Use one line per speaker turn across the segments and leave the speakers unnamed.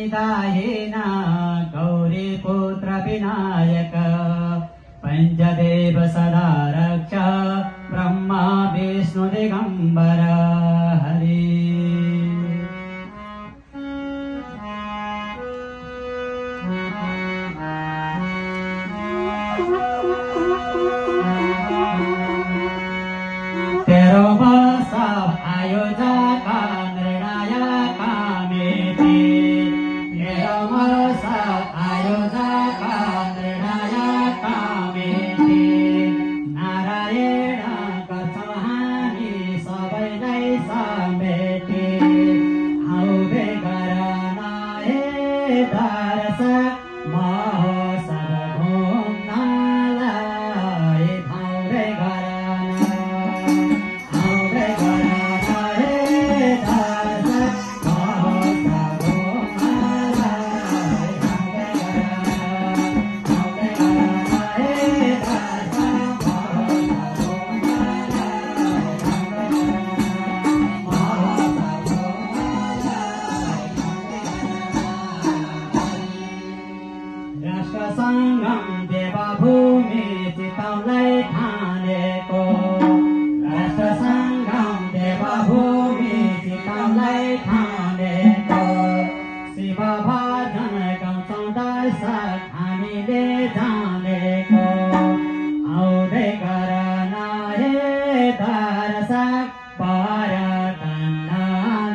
पिताहेन गौरीपुत्र विनायक पञ्चदेव सदा रक्ष ब्रह्मा विष्णु दिगम्बर हरि तेरो सब आयोजक निर्णायक मेति तेरो सब आयोजक निर्णायक मेति नारायण गर्छौं हामी सबैलाई समेति आउबे गर्न हे दर्शक महोत्सव घुम्नलाई आउबे गर्न आउबे गर्न हे दर्शक महोत्सव घुम्नलाई आउबे गर्न हे दर्शक राष्ट्रसङ्गम देवभूमि चितौनलाई ठानेको राष्ट्रसङ्गम देवभूमि चितौनलाई ठानेको शिव भजन गाउँछौँ दर्शक हामीले जानेको आउँदै गर हे दर्शक पर्यटन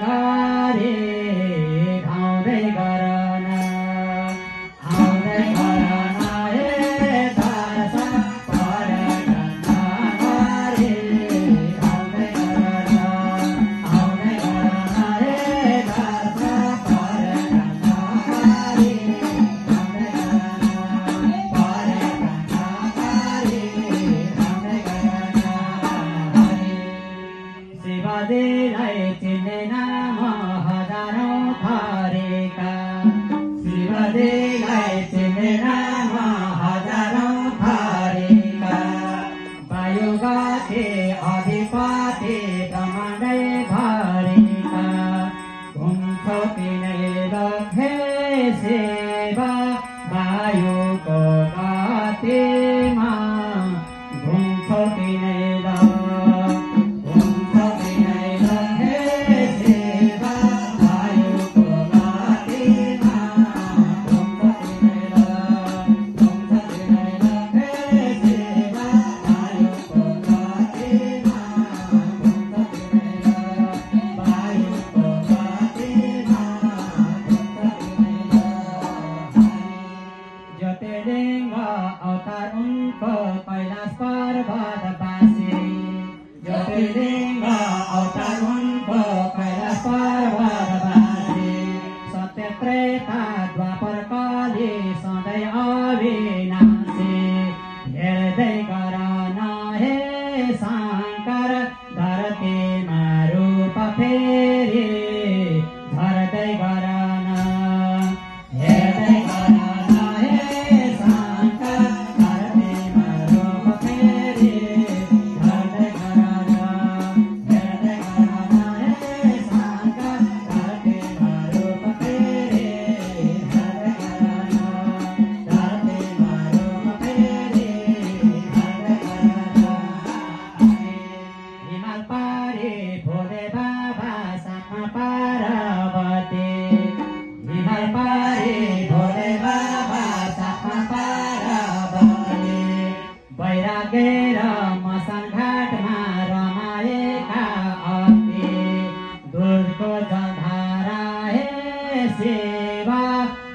नगरी आउँदै गर शिवदेलाई चिन्ने नाम हजारौँ थरीका शिवदेलाई चिन्ने नाम हजारौँ थरीका वायुगति अधिपति ब्रह्माण्डै भरिका घुम्छौ तिनै लखे शिव वायुको गतिमा घुम्छौ तिनै ज्योतिर्लिङ्ग अवतार उनको कैलाश पर्वतवासी ज्योतिर्लिङ्ग अवतार उनको कैलाश पर्वतवासी सत्य त्रेता द्वापर कली सधैँ अविनाशी हेर्दै गर हे शङ्कर धरतीमा रूप फेरि झर्दै गर हेर्दै गर वैरागेर मसान घाटमा रमाएका अति दुधको जलधारा हे शिव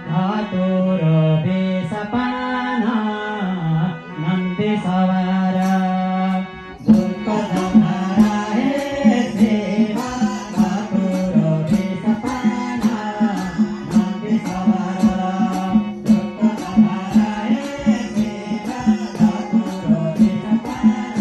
धतुरो विषपान नन्दी सवार दुधको जलधारा हे शिव धतुरो विषपान नन्दी सवार दुधको जलधारा हे शिव धतुरो विषपान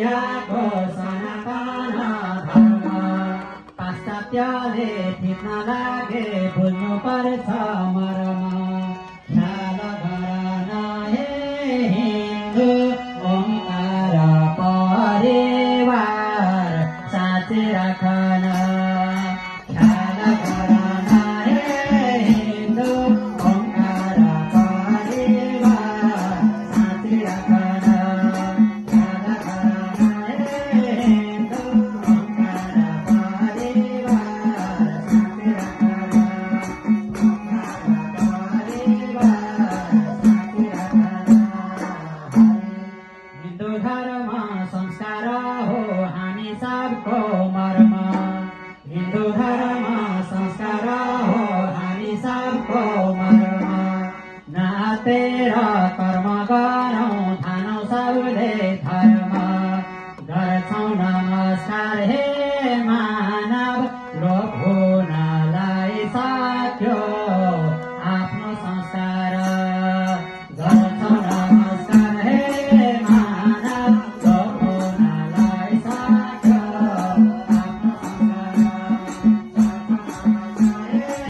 इन्डियाको सनातन धर्म पाश्चात्यले थिच्न लागे बुझ्नु पर्छ मर्म ख्याल गर हे हिन्दू ओंकार परिवार साँची राखन ख्याल गर हे हिन्दू ओंकार परिवार साँची राखन ख्याल गर हे हिन्दू ओंकार परिवार साँची राखन हिन्दू धर्म संस्कार हो हामी सबको मर्म हिन्दू धर्म संस्कार हो हामी सबको मर्म नातेर